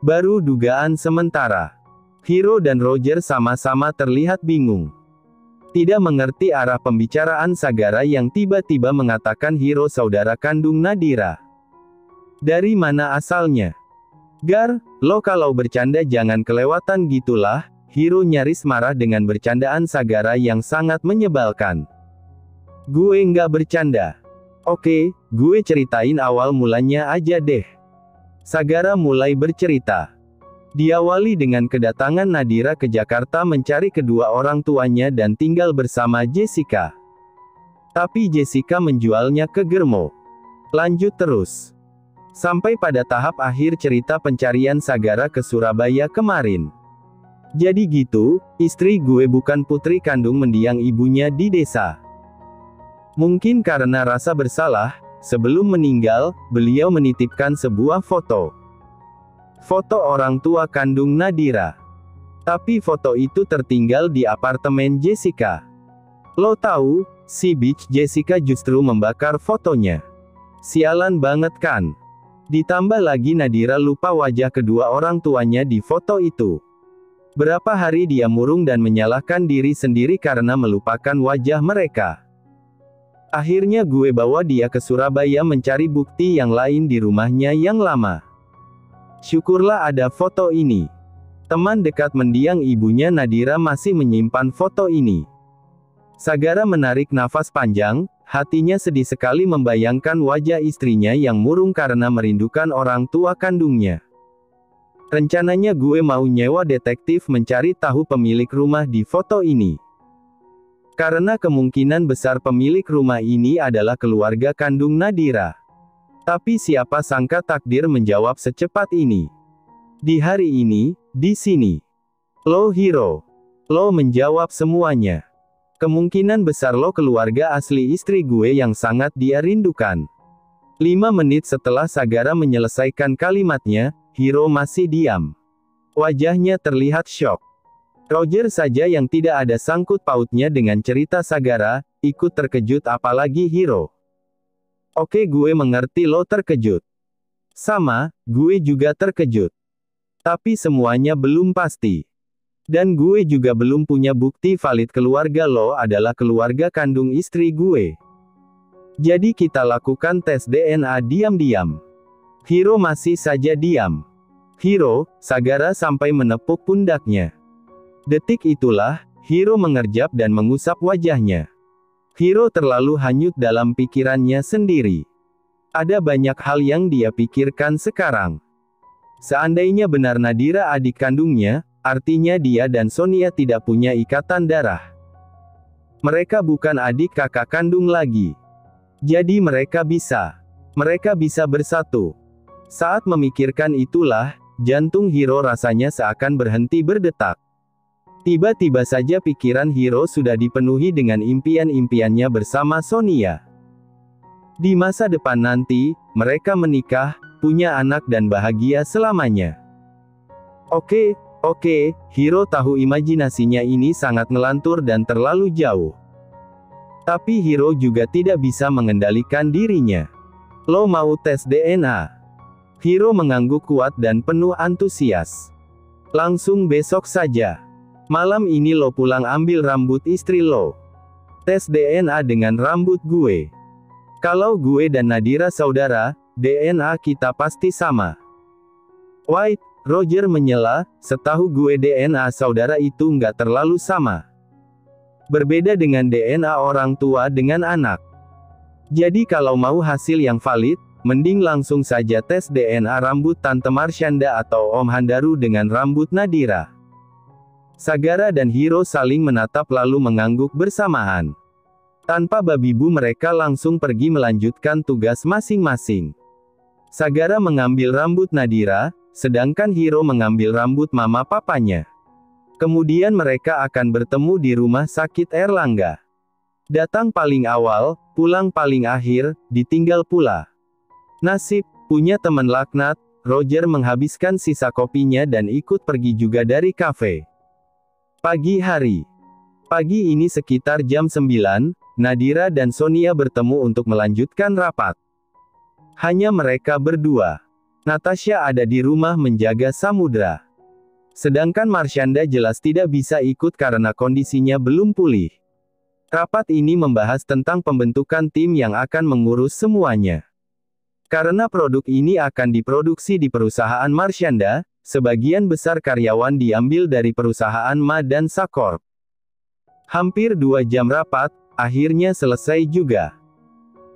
Baru dugaan sementara. Hiro dan Roger sama-sama terlihat bingung. Tidak mengerti arah pembicaraan Sagara yang tiba-tiba mengatakan Hiro saudara kandung Nadira. Dari mana asalnya? Gar, lo kalau bercanda jangan kelewatan gitulah. Hiro nyaris marah dengan bercandaan Sagara yang sangat menyebalkan. Gue nggak bercanda. Oke, gue ceritain awal mulanya aja deh. Sagara mulai bercerita. Diawali dengan kedatangan Nadira ke Jakarta mencari kedua orang tuanya dan tinggal bersama Jessica. Tapi Jessica menjualnya ke Germo. Lanjut terus. Sampai pada tahap akhir cerita pencarian Sagara ke Surabaya kemarin. Jadi gitu, istri gue bukan putri kandung mendiang ibunya di desa. Mungkin karena rasa bersalah, sebelum meninggal, beliau menitipkan sebuah foto. Foto orang tua kandung Nadira. Tapi foto itu tertinggal di apartemen Jessica. Lo tahu, si bitch Jessica justru membakar fotonya. Sialan banget kan? Ditambah lagi Nadira lupa wajah kedua orang tuanya di foto itu. Berapa hari dia murung dan menyalahkan diri sendiri karena melupakan wajah mereka. Akhirnya gue bawa dia ke Surabaya mencari bukti yang lain di rumahnya yang lama. Syukurlah ada foto ini. Teman dekat mendiang ibunya Nadira masih menyimpan foto ini. Sagara menarik nafas panjang, hatinya sedih sekali membayangkan wajah istrinya yang murung karena merindukan orang tua kandungnya. Rencananya gue mau nyewa detektif mencari tahu pemilik rumah di foto ini. Karena kemungkinan besar pemilik rumah ini adalah keluarga kandung Nadira. Tapi siapa sangka takdir menjawab secepat ini. Di hari ini, di sini. Lo Hiro. Lo menjawab semuanya. Kemungkinan besar lo keluarga asli istri gue yang sangat dia rindukan. 5 menit setelah Sagara menyelesaikan kalimatnya, Hiro masih diam. Wajahnya terlihat syok. Roger saja yang tidak ada sangkut pautnya dengan cerita Sagara, ikut terkejut apalagi Hiro. Oke, gue mengerti lo terkejut. Sama, gue juga terkejut. Tapi semuanya belum pasti. Dan gue juga belum punya bukti valid keluarga lo adalah keluarga kandung istri gue. Jadi kita lakukan tes DNA diam-diam. Hiro masih saja diam. Hiro, Sagara sampai menepuk pundaknya. Detik itulah, Hiro mengerjap dan mengusap wajahnya. Hiro terlalu hanyut dalam pikirannya sendiri. Ada banyak hal yang dia pikirkan sekarang. Seandainya benar Nadira adik kandungnya, artinya dia dan Sonia tidak punya ikatan darah. Mereka bukan adik kakak kandung lagi. Jadi mereka bisa bersatu. Saat memikirkan itulah, jantung Hiro rasanya seakan berhenti berdetak. Tiba-tiba saja pikiran Hiro sudah dipenuhi dengan impian-impiannya bersama Sonia. Di masa depan nanti, mereka menikah, punya anak dan bahagia selamanya. Oke, Hiro tahu imajinasinya ini sangat ngelantur dan terlalu jauh. Tapi Hiro juga tidak bisa mengendalikan dirinya. Lo mau tes DNA? Hiro mengangguk kuat dan penuh antusias. Langsung besok saja. Malam ini lo pulang ambil rambut istri lo. Tes DNA dengan rambut gue. Kalau gue dan Nadira saudara, DNA kita pasti sama. Wait, Roger menyela, setahu gue DNA saudara itu nggak terlalu sama. Berbeda dengan DNA orang tua dengan anak. Jadi kalau mau hasil yang valid, mending langsung saja tes DNA rambut Tante Marshanda atau Om Handaru dengan rambut Nadira. Sagara dan Hiro saling menatap lalu mengangguk bersamaan. Tanpa babi bu mereka langsung pergi melanjutkan tugas masing-masing. Sagara mengambil rambut Nadira, sedangkan Hiro mengambil rambut mama papanya. Kemudian mereka akan bertemu di rumah sakit Erlangga. Datang paling awal, pulang paling akhir, ditinggal pula. Nasib, punya teman laknat, Roger menghabiskan sisa kopinya dan ikut pergi juga dari kafe. Pagi hari. Pagi ini sekitar jam 9, Nadira dan Sonia bertemu untuk melanjutkan rapat. Hanya mereka berdua. Natasha ada di rumah menjaga Samudra. Sedangkan Marshanda jelas tidak bisa ikut karena kondisinya belum pulih. Rapat ini membahas tentang pembentukan tim yang akan mengurus semuanya. Karena produk ini akan diproduksi di perusahaan Marshanda, sebagian besar karyawan diambil dari perusahaan Ma dan Sakorp. Hampir 2 jam rapat, akhirnya selesai juga.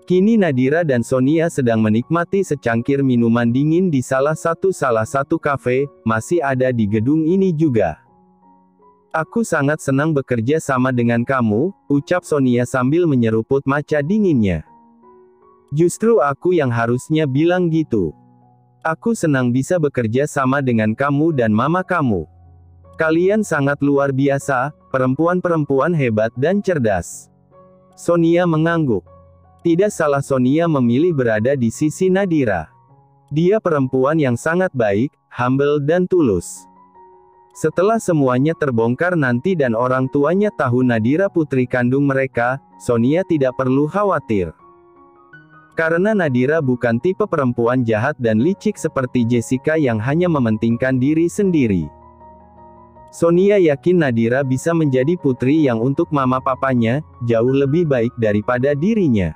Kini Nadira dan Sonia sedang menikmati secangkir minuman dingin di salah satu kafe, masih ada di gedung ini juga. Aku sangat senang bekerja sama dengan kamu, ucap Sonia sambil menyeruput matcha dinginnya. Justru aku yang harusnya bilang gitu. Aku senang bisa bekerja sama dengan kamu dan mama kamu. Kalian sangat luar biasa, perempuan-perempuan hebat dan cerdas. Sonia mengangguk. Tidak salah Sonia memilih berada di sisi Nadira. Dia perempuan yang sangat baik, humble dan tulus. Setelah semuanya terbongkar nanti dan orang tuanya tahu Nadira putri kandung mereka, Sonia tidak perlu khawatir. Karena Nadira bukan tipe perempuan jahat dan licik seperti Jessica yang hanya mementingkan diri sendiri. Sonia yakin Nadira bisa menjadi putri yang untuk mama papanya, jauh lebih baik daripada dirinya.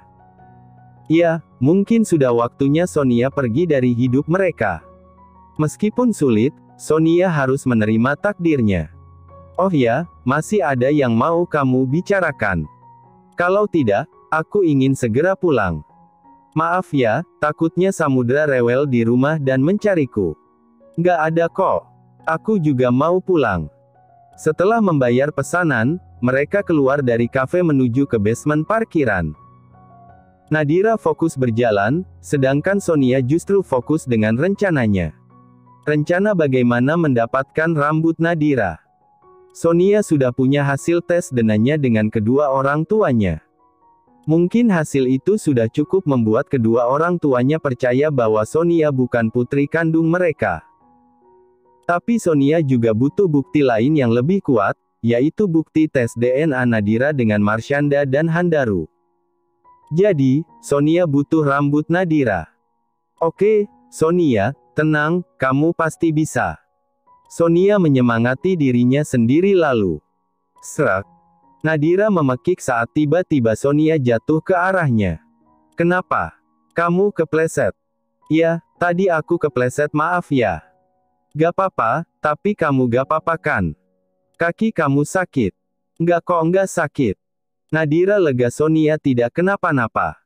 Ya, mungkin sudah waktunya Sonia pergi dari hidup mereka. Meskipun sulit, Sonia harus menerima takdirnya. Oh ya, masih ada yang mau kamu bicarakan. Kalau tidak, aku ingin segera pulang. Maaf ya, takutnya Samudra rewel di rumah dan mencariku. Nggak ada kok. Aku juga mau pulang. Setelah membayar pesanan, mereka keluar dari kafe menuju ke basement parkiran. Nadira fokus berjalan, sedangkan Sonia justru fokus dengan rencananya. Rencana bagaimana mendapatkan rambut Nadira. Sonia sudah punya hasil tes DNA dengan kedua orang tuanya. Mungkin hasil itu sudah cukup membuat kedua orang tuanya percaya bahwa Sonia bukan putri kandung mereka. Tapi Sonia juga butuh bukti lain yang lebih kuat, yaitu bukti tes DNA Nadira dengan Marshanda dan Handaru. Jadi, Sonia butuh rambut Nadira. Oke, Sonia, tenang, kamu pasti bisa. Sonia menyemangati dirinya sendiri lalu. Serak. Nadira memekik saat tiba-tiba Sonia jatuh ke arahnya. Kenapa? Kamu kepleset. Ya, tadi aku kepleset, maaf ya. Gak apa-apa, tapi kamu gak apa-apa kan? Kaki kamu sakit. Enggak kok, enggak sakit. Nadira lega Sonia tidak kenapa-napa.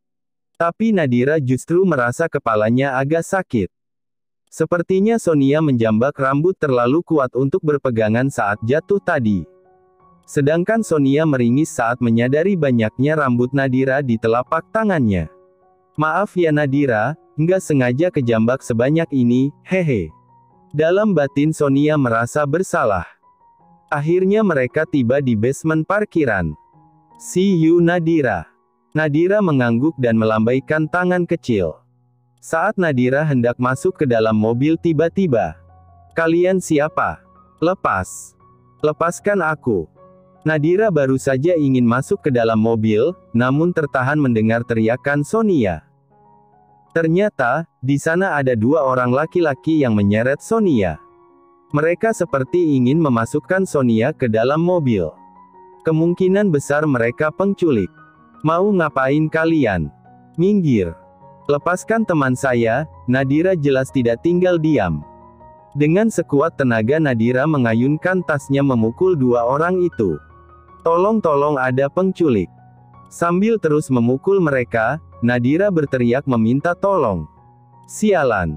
Tapi Nadira justru merasa kepalanya agak sakit. Sepertinya Sonia menjambak rambut terlalu kuat untuk berpegangan saat jatuh tadi. Sedangkan Sonia meringis saat menyadari banyaknya rambut Nadira di telapak tangannya. Maaf ya Nadira, nggak sengaja kejambak sebanyak ini, hehe. Dalam batin Sonia merasa bersalah. Akhirnya mereka tiba di basement parkiran. See you Nadira. Nadira mengangguk dan melambaikan tangan kecil. Saat Nadira hendak masuk ke dalam mobil tiba-tiba. Kalian siapa? Lepas. Lepaskan aku. Nadira baru saja ingin masuk ke dalam mobil, namun tertahan mendengar teriakan Sonia. Ternyata, di sana ada 2 orang laki-laki yang menyeret Sonia. Mereka seperti ingin memasukkan Sonia ke dalam mobil. Kemungkinan besar mereka penculik. Mau ngapain kalian? Minggir. Lepaskan teman saya. Nadira jelas tidak tinggal diam. Dengan sekuat tenaga Nadira mengayunkan tasnya memukul 2 orang itu. Tolong ada penculik. Sambil terus memukul mereka, Nadira berteriak meminta tolong. Sialan.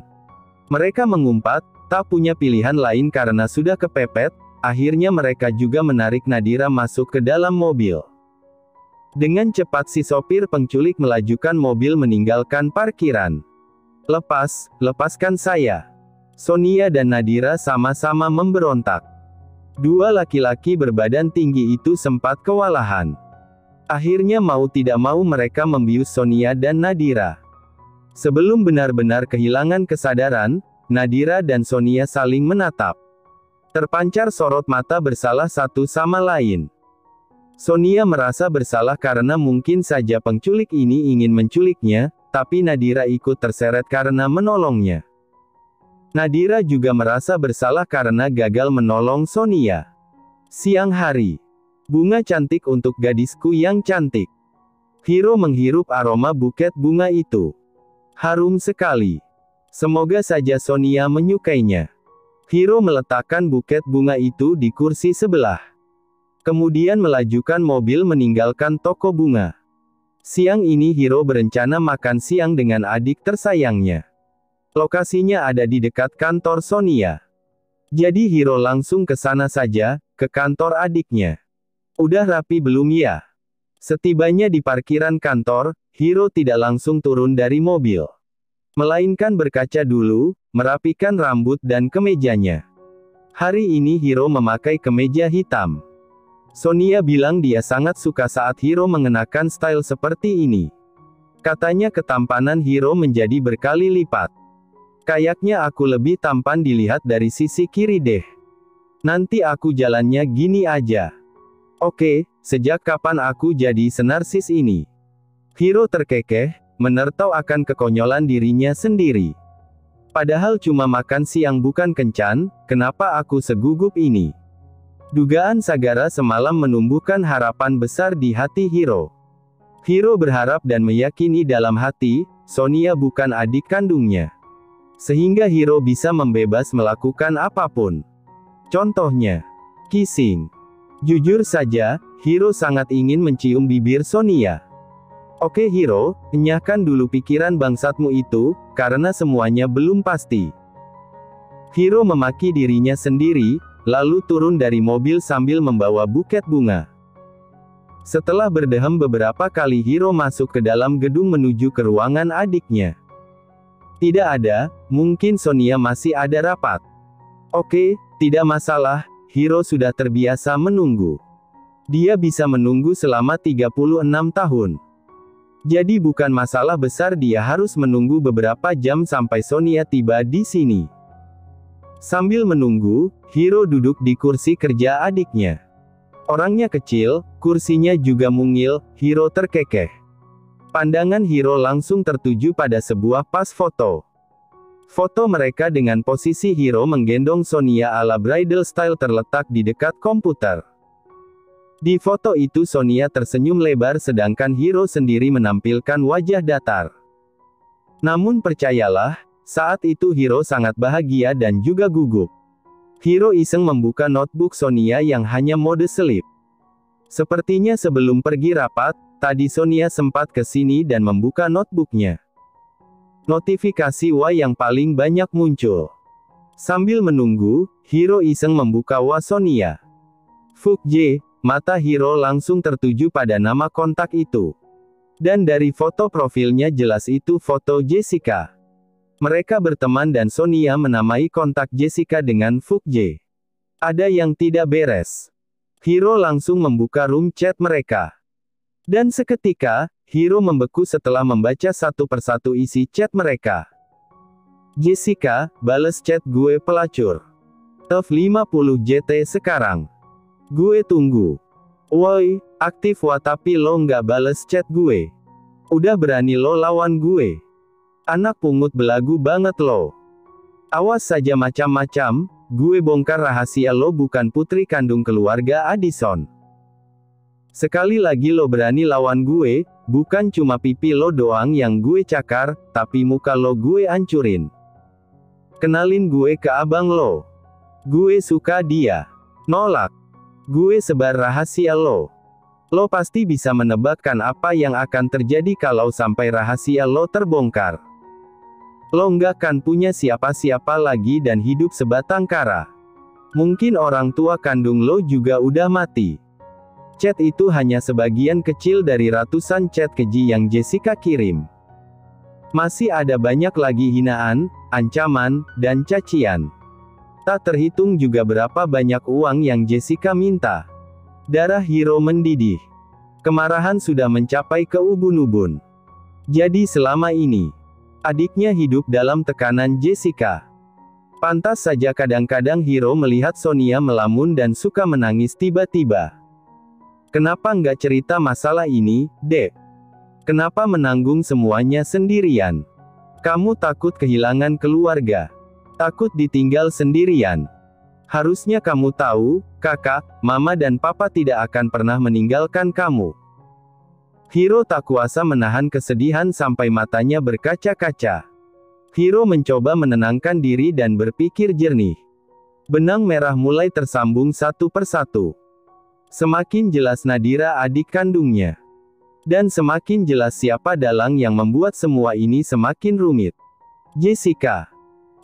Mereka mengumpat, tak punya pilihan lain karena sudah kepepet. Akhirnya mereka juga menarik Nadira masuk ke dalam mobil. Dengan cepat si sopir penculik melajukan mobil meninggalkan parkiran. Lepaskan saya. Sonia dan Nadira sama-sama memberontak. 2 laki-laki berbadan tinggi itu sempat kewalahan. Akhirnya mau tidak mau mereka membius Sonia dan Nadira. Sebelum benar-benar kehilangan kesadaran, Nadira dan Sonia saling menatap. Terpancar sorot mata bersalah satu sama lain. Sonia merasa bersalah karena mungkin saja penculik ini ingin menculiknya, tapi Nadira ikut terseret karena menolongnya. Nadira juga merasa bersalah karena gagal menolong Sonia. Siang hari. Bunga cantik untuk gadisku yang cantik. Hiro menghirup aroma buket bunga itu. Harum sekali. Semoga saja Sonia menyukainya. Hiro meletakkan buket bunga itu di kursi sebelah. Kemudian melajukan mobil meninggalkan toko bunga. Siang ini Hiro berencana makan siang dengan adik tersayangnya. Lokasinya ada di dekat kantor Sonia. Jadi Hiro langsung ke sana saja, ke kantor adiknya. Udah rapi belum ya? Setibanya di parkiran kantor, Hiro tidak langsung turun dari mobil. Melainkan berkaca dulu, merapikan rambut dan kemejanya. Hari ini Hiro memakai kemeja hitam. Sonia bilang dia sangat suka saat Hiro mengenakan style seperti ini. Katanya ketampanan Hiro menjadi berkali lipat. Kayaknya aku lebih tampan dilihat dari sisi kiri deh. Nanti aku jalannya gini aja. Oke, sejak kapan aku jadi senarsis ini? Hiro terkekeh, menertau akan kekonyolan dirinya sendiri. Padahal cuma makan siang bukan kencan, kenapa aku segugup ini? Dugaan Sagara semalam menumbuhkan harapan besar di hati Hiro. Hiro berharap dan meyakini dalam hati, Sonia bukan adik kandungnya. Sehingga Hiro bisa membebas melakukan apapun. Contohnya, kissing. Jujur saja, Hiro sangat ingin mencium bibir Sonia. Oke Hiro, enyahkan dulu pikiran bangsatmu itu, karena semuanya belum pasti. Hiro memaki dirinya sendiri, lalu turun dari mobil sambil membawa buket bunga. Setelah berdehem beberapa kali Hiro masuk ke dalam gedung menuju ke ruangan adiknya. Tidak ada, mungkin Sonia masih ada rapat. Oke, tidak masalah, Hiro sudah terbiasa menunggu. Dia bisa menunggu selama 36 tahun. Jadi bukan masalah besar dia harus menunggu beberapa jam sampai Sonia tiba di sini. Sambil menunggu, Hiro duduk di kursi kerja adiknya. Orangnya kecil, kursinya juga mungil, Hiro terkekeh. Pandangan Hiro langsung tertuju pada sebuah pas foto. Foto mereka dengan posisi Hiro menggendong Sonia ala bridal style terletak di dekat komputer. Di foto itu Sonia tersenyum lebar sedangkan Hiro sendiri menampilkan wajah datar. Namun percayalah, saat itu Hiro sangat bahagia dan juga gugup. Hiro iseng membuka notebook Sonia yang hanya mode selip. Sepertinya sebelum pergi rapat, tadi Sonia sempat ke sini dan membuka notebooknya. Notifikasi WA yang paling banyak muncul. Sambil menunggu, Hiro iseng membuka WA Sonia. Fuck J, mata Hiro langsung tertuju pada nama kontak itu. Dan dari foto profilnya jelas itu foto Jessica. Mereka berteman dan Sonia menamai kontak Jessica dengan Fuck J. Ada yang tidak beres. Hiro langsung membuka room chat mereka. Dan seketika, Hiro membeku setelah membaca satu persatu isi chat mereka. Jessica, bales chat gue pelacur. Tev 50 JT sekarang. Gue tunggu. Woi, aktif wa tapi lo nggak bales chat gue. Udah berani lo lawan gue. Anak pungut belagu banget lo. Awas saja macam-macam, gue bongkar rahasia lo bukan putri kandung keluarga Addison. Sekali lagi lo berani lawan gue, bukan cuma pipi lo doang yang gue cakar, tapi muka lo gue ancurin. Kenalin gue ke abang lo. Gue suka dia. Nolak. Gue sebar rahasia lo. Lo pasti bisa menebakkan apa yang akan terjadi kalau sampai rahasia lo terbongkar. Lo nggak kan punya siapa-siapa lagi dan hidup sebatang kara. Mungkin orang tua kandung lo juga udah mati. Chat itu hanya sebagian kecil dari ratusan chat keji yang Jessica kirim. Masih ada banyak lagi hinaan, ancaman, dan cacian. Tak terhitung juga berapa banyak uang yang Jessica minta. Darah Hiro mendidih. Kemarahan sudah mencapai ke ubun-ubun. Jadi selama ini, adiknya hidup dalam tekanan Jessica. Pantas saja kadang-kadang Hiro melihat Sonia melamun dan suka menangis tiba-tiba. Kenapa nggak cerita masalah ini, Dek? Kenapa menanggung semuanya sendirian? Kamu takut kehilangan keluarga? Takut ditinggal sendirian. Harusnya kamu tahu, kakak, mama dan papa tidak akan pernah meninggalkan kamu. Hiro tak kuasa menahan kesedihan sampai matanya berkaca-kaca. Hiro mencoba menenangkan diri dan berpikir jernih. Benang merah mulai tersambung satu persatu. Semakin jelas Nadira adik kandungnya. Dan semakin jelas siapa dalang yang membuat semua ini semakin rumit. Jessica.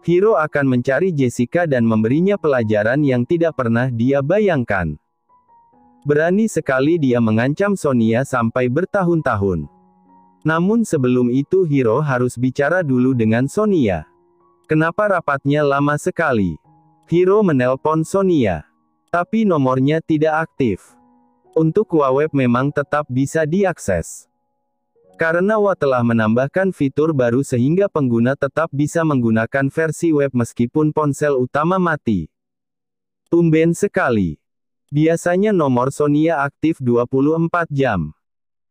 Hiro akan mencari Jessica dan memberinya pelajaran yang tidak pernah dia bayangkan. Berani sekali dia mengancam Sonia sampai bertahun-tahun. Namun sebelum itu Hiro harus bicara dulu dengan Sonia. Kenapa rapatnya lama sekali? Hiro menelpon Sonia. Tapi nomornya tidak aktif. Untuk web memang tetap bisa diakses. Karena Wa telah menambahkan fitur baru sehingga pengguna tetap bisa menggunakan versi web meskipun ponsel utama mati. Tumben sekali. Biasanya nomor Sonia aktif 24 jam.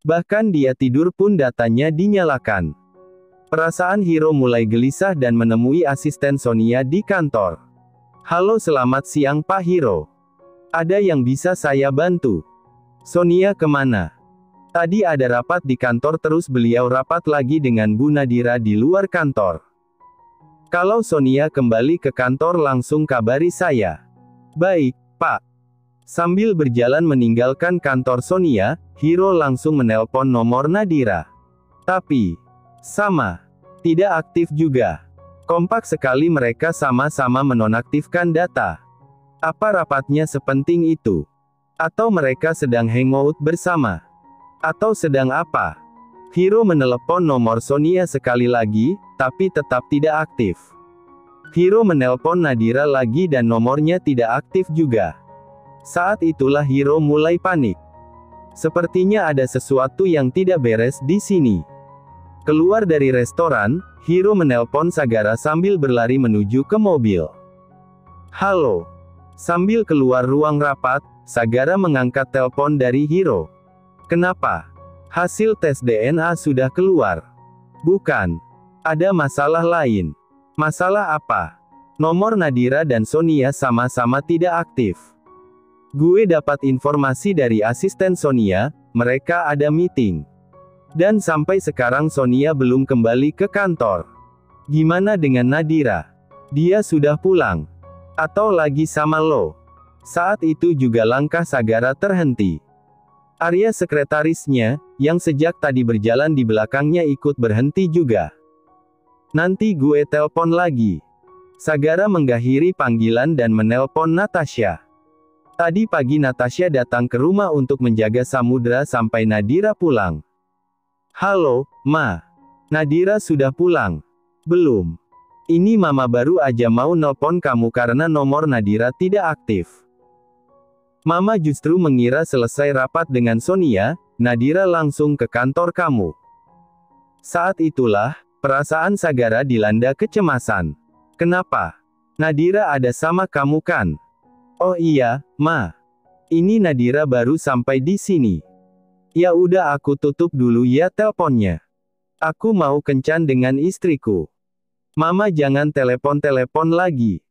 Bahkan dia tidur pun datanya dinyalakan. Perasaan Hiro mulai gelisah dan menemui asisten Sonia di kantor. Halo, selamat siang Pak Hiro. Ada yang bisa saya bantu? Sonia kemana? Tadi ada rapat di kantor terus beliau rapat lagi dengan Bu Nadira di luar kantor. Kalau Sonia kembali ke kantor langsung kabari saya. Baik, Pak. Sambil berjalan meninggalkan kantor Sonia, Hiro langsung menelpon nomor Nadira. Tapi, sama. Tidak aktif juga. Kompak sekali mereka sama-sama menonaktifkan data. Apa rapatnya sepenting itu? Atau mereka sedang hangout bersama? Atau sedang apa? Hiro menelepon nomor Sonia sekali lagi, tapi tetap tidak aktif. Hiro menelpon Nadira lagi dan nomornya tidak aktif juga. Saat itulah Hiro mulai panik. Sepertinya ada sesuatu yang tidak beres di sini. Keluar dari restoran, Hiro menelpon Sagara sambil berlari menuju ke mobil. Halo. Sambil keluar ruang rapat, Sagara mengangkat telepon dari Hiro. Kenapa? Hasil tes DNA sudah keluar. Bukan. Ada masalah lain. Masalah apa? Nomor Nadira dan Sonia sama-sama tidak aktif. Gue dapat informasi dari asisten Sonia, mereka ada meeting. Dan sampai sekarang Sonia belum kembali ke kantor. Gimana dengan Nadira? Dia sudah pulang? Atau lagi sama lo? Saat itu juga langkah Sagara terhenti. Arya sekretarisnya, yang sejak tadi berjalan di belakangnya ikut berhenti juga. Nanti gue telpon lagi. Sagara mengakhiri panggilan dan menelpon Natasha. Tadi pagi Natasha datang ke rumah untuk menjaga Samudra sampai Nadira pulang. Halo, Ma. Nadira sudah pulang? Belum. Ini Mama baru aja mau nelpon kamu karena nomor Nadira tidak aktif. Mama justru mengira selesai rapat dengan Sonia, Nadira langsung ke kantor kamu. Saat itulah, perasaan Sagara dilanda kecemasan. Kenapa? Nadira ada sama kamu kan? Oh iya, Ma. Ini Nadira baru sampai di sini. Ya udah aku tutup dulu ya teleponnya. Aku mau kencan dengan istriku. Mama jangan telepon-telepon lagi.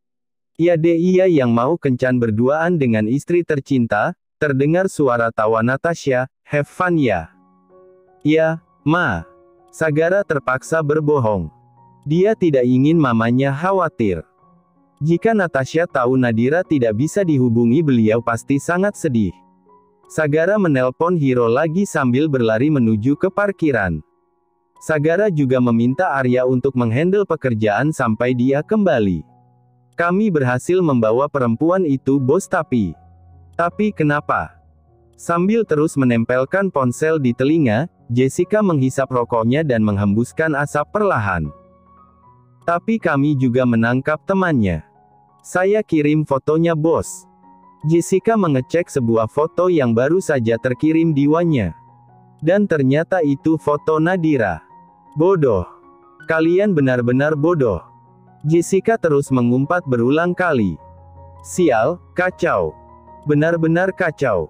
Ya deh iya yang mau kencan berduaan dengan istri tercinta, terdengar suara tawa Natasha, have fun ya. Ya, Ma. Sagara terpaksa berbohong. Dia tidak ingin mamanya khawatir. Jika Natasha tahu Nadira tidak bisa dihubungi beliau pasti sangat sedih. Sagara menelpon Hiro lagi sambil berlari menuju ke parkiran. Sagara juga meminta Arya untuk menghandle pekerjaan sampai dia kembali. Kami berhasil membawa perempuan itu bos tapi kenapa? Sambil terus menempelkan ponsel di telinga, Jessica menghisap rokoknya dan menghembuskan asap perlahan. Tapi kami juga menangkap temannya. Saya kirim fotonya bos. Jessica mengecek sebuah foto yang baru saja terkirim di WA-nya. Dan ternyata itu foto Nadira. Bodoh. Kalian benar-benar bodoh. Jessica terus mengumpat berulang kali. Sial, kacau. Benar-benar kacau.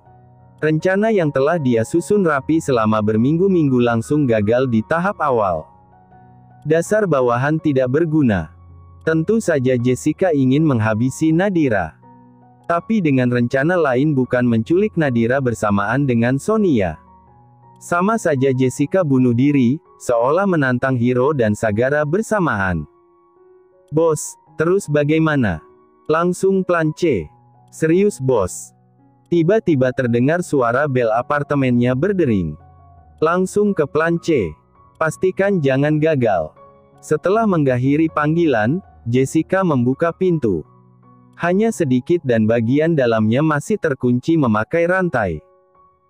Rencana yang telah dia susun rapi selama berminggu-minggu langsung gagal di tahap awal. Dasar bawahan tidak berguna. Tentu saja Jessica ingin menghabisi Nadira. Tapi dengan rencana lain, bukan menculik Nadira bersamaan dengan Sonia. Sama saja Jessica bunuh diri, seolah menantang Hiro dan Sagara bersamaan. "Bos, terus bagaimana?" Langsung plan C. "Serius bos?" Tiba-tiba terdengar suara bel apartemennya berdering. "Langsung ke plan C. Pastikan jangan gagal." Setelah mengakhiri panggilan, Jessica membuka pintu. Hanya sedikit dan bagian dalamnya masih terkunci memakai rantai.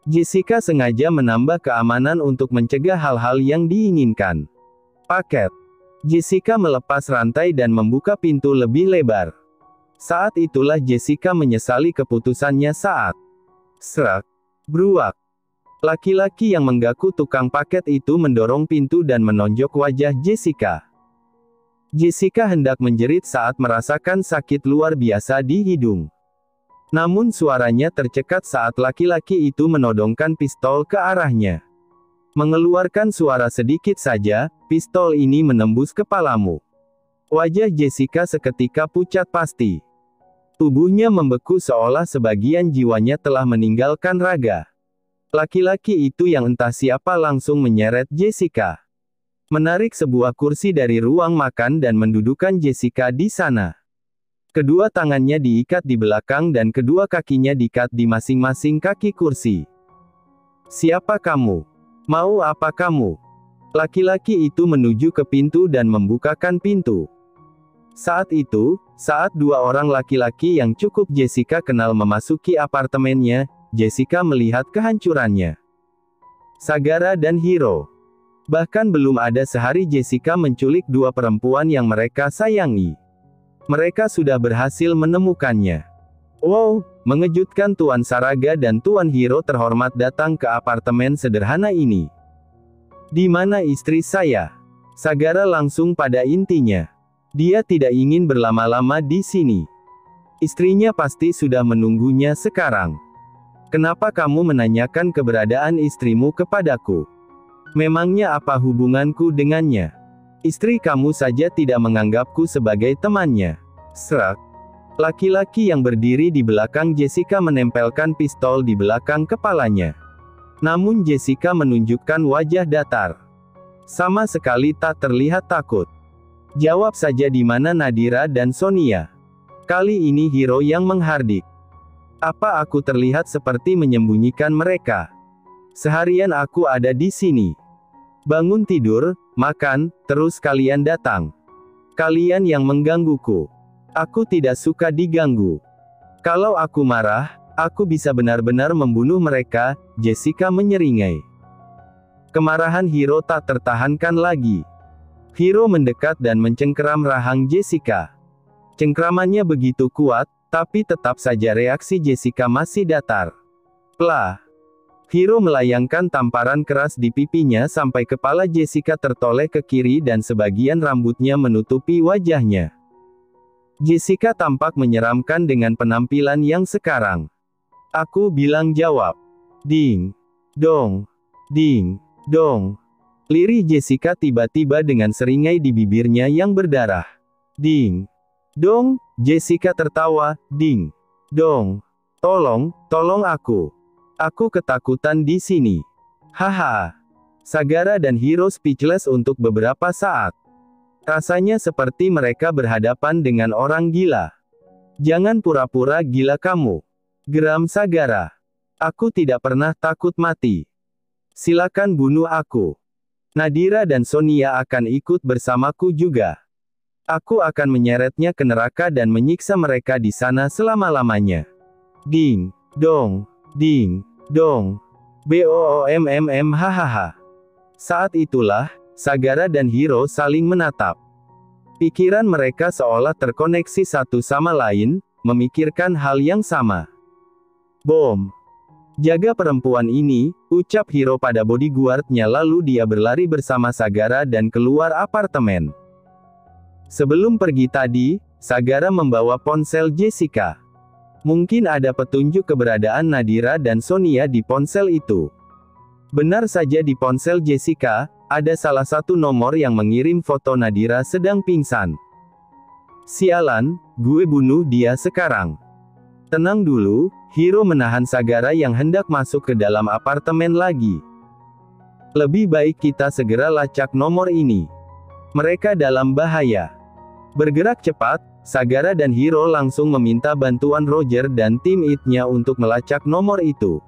Jessica sengaja menambah keamanan untuk mencegah hal-hal yang diinginkan. Paket. Jessica melepas rantai dan membuka pintu lebih lebar. Saat itulah Jessica menyesali keputusannya saat serak, bruak. Laki-laki yang mengaku tukang paket itu mendorong pintu dan menonjok wajah Jessica. Jessica hendak menjerit saat merasakan sakit luar biasa di hidung. Namun suaranya tercekat saat laki-laki itu menodongkan pistol ke arahnya. Mengeluarkan suara sedikit saja, pistol ini menembus kepalamu. Wajah Jessica seketika pucat pasti. Tubuhnya membeku seolah sebagian jiwanya telah meninggalkan raga. Laki-laki itu yang entah siapa langsung menyeret Jessica. Menarik sebuah kursi dari ruang makan dan mendudukkan Jessica di sana. Kedua tangannya diikat di belakang dan kedua kakinya diikat di masing-masing kaki kursi. "Siapa kamu? Mau apa kamu?" Laki-laki itu menuju ke pintu dan membukakan pintu. Saat itu, saat dua orang laki-laki yang cukup Jessica kenal memasuki apartemennya, Jessica melihat kehancurannya. Sagara dan Hiro. Bahkan belum ada sehari Jessica menculik dua perempuan yang mereka sayangi. Mereka sudah berhasil menemukannya. Wow, mengejutkan Tuan Saraga dan Tuan Hiro terhormat datang ke apartemen sederhana ini. "Di mana istri saya?" Sagara langsung pada intinya. Dia tidak ingin berlama-lama di sini. Istrinya pasti sudah menunggunya sekarang. "Kenapa kamu menanyakan keberadaan istrimu kepadaku? Memangnya apa hubunganku dengannya? Istri kamu saja tidak menganggapku sebagai temannya." Serak. Laki-laki yang berdiri di belakang Jessica menempelkan pistol di belakang kepalanya. Namun Jessica menunjukkan wajah datar. Sama sekali tak terlihat takut. "Jawab saja di mana Nadira dan Sonia?" Kali ini Hiro yang menghardik. "Apa aku terlihat seperti menyembunyikan mereka? Seharian aku ada di sini. Bangun tidur, makan, terus kalian datang. Kalian yang menggangguku. Aku tidak suka diganggu. Kalau aku marah, aku bisa benar-benar membunuh mereka." Jessica menyeringai. Kemarahan Hiro tak tertahankan lagi. Hiro mendekat dan mencengkeram rahang Jessica. Cengkramannya begitu kuat, tapi tetap saja reaksi Jessica masih datar. Plah. Hiro melayangkan tamparan keras di pipinya sampai kepala Jessica tertoleh ke kiri dan sebagian rambutnya menutupi wajahnya. Jessica tampak menyeramkan dengan penampilan yang sekarang. "Aku bilang jawab." Ding. Dong. Ding. Dong. Lirih Jessica tiba-tiba dengan seringai di bibirnya yang berdarah. Ding. Dong. Jessica tertawa. Ding. Dong. Tolong aku. Aku ketakutan di sini. Haha. Sagara dan Hiro speechless untuk beberapa saat. Rasanya seperti mereka berhadapan dengan orang gila. "Jangan pura-pura gila kamu," geram Sagara. "Aku tidak pernah takut mati. Silakan bunuh aku. Nadira dan Sonia akan ikut bersamaku juga. Aku akan menyeretnya ke neraka dan menyiksa mereka di sana selama-lamanya." Ding. Dong. Ding. Dong. Boommm hahaha. Saat itulah, Sagara dan Hiro saling menatap. Pikiran mereka seolah terkoneksi satu sama lain, memikirkan hal yang sama. "Bom. Jaga perempuan ini," ucap Hiro pada bodyguard-nya lalu dia berlari bersama Sagara dan keluar apartemen. Sebelum pergi tadi, Sagara membawa ponsel Jessica. Mungkin ada petunjuk keberadaan Nadira dan Sonia di ponsel itu. Benar saja di ponsel Jessica, ada salah satu nomor yang mengirim foto Nadira sedang pingsan. Sialan, gue bunuh dia sekarang. Tenang dulu, Hiro menahan Sagara yang hendak masuk ke dalam apartemen lagi. Lebih baik kita segera lacak nomor ini. Mereka dalam bahaya. Bergerak cepat, Sagara dan Hiro langsung meminta bantuan Roger dan tim IT-nya untuk melacak nomor itu.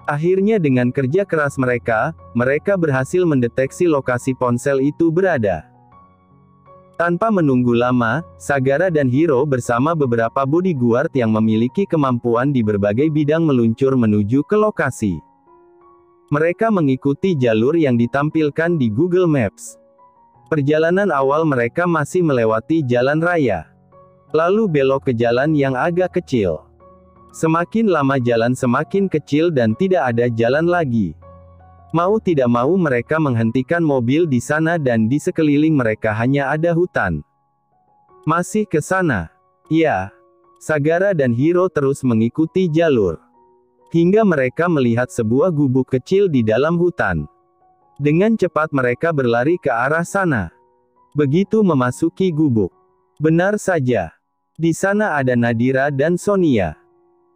Akhirnya dengan kerja keras mereka berhasil mendeteksi lokasi ponsel itu berada. Tanpa menunggu lama, Sagara dan Hiro bersama beberapa bodyguard yang memiliki kemampuan di berbagai bidang meluncur menuju ke lokasi. Mereka mengikuti jalur yang ditampilkan di Google Maps. Perjalanan awal mereka masih melewati jalan raya. Lalu belok ke jalan yang agak kecil. Semakin lama jalan semakin kecil dan tidak ada jalan lagi. Mau tidak mau mereka menghentikan mobil di sana dan di sekeliling mereka hanya ada hutan. Masih ke sana? Ya. Sagara dan Hiro terus mengikuti jalur. Hingga mereka melihat sebuah gubuk kecil di dalam hutan. Dengan cepat mereka berlari ke arah sana. Begitu memasuki gubuk. Benar saja. Di sana ada Nadira dan Sonia.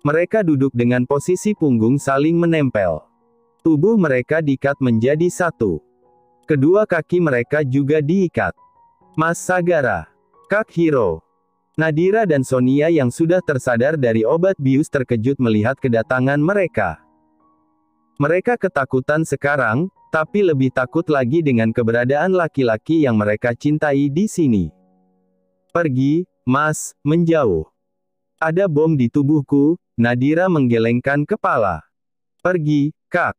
Mereka duduk dengan posisi punggung saling menempel. Tubuh mereka diikat menjadi satu. Kedua kaki mereka juga diikat. Mas Sagara, Kak Hiro, Nadira dan Sonia yang sudah tersadar dari obat bius terkejut melihat kedatangan mereka. Mereka ketakutan sekarang, tapi lebih takut lagi dengan keberadaan laki-laki yang mereka cintai di sini. Pergi, Mas, menjauh. Ada bom di tubuhku. Nadira menggelengkan kepala. Pergi, Kak.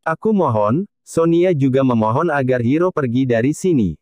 Aku mohon. Sonia juga memohon agar Hiro pergi dari sini.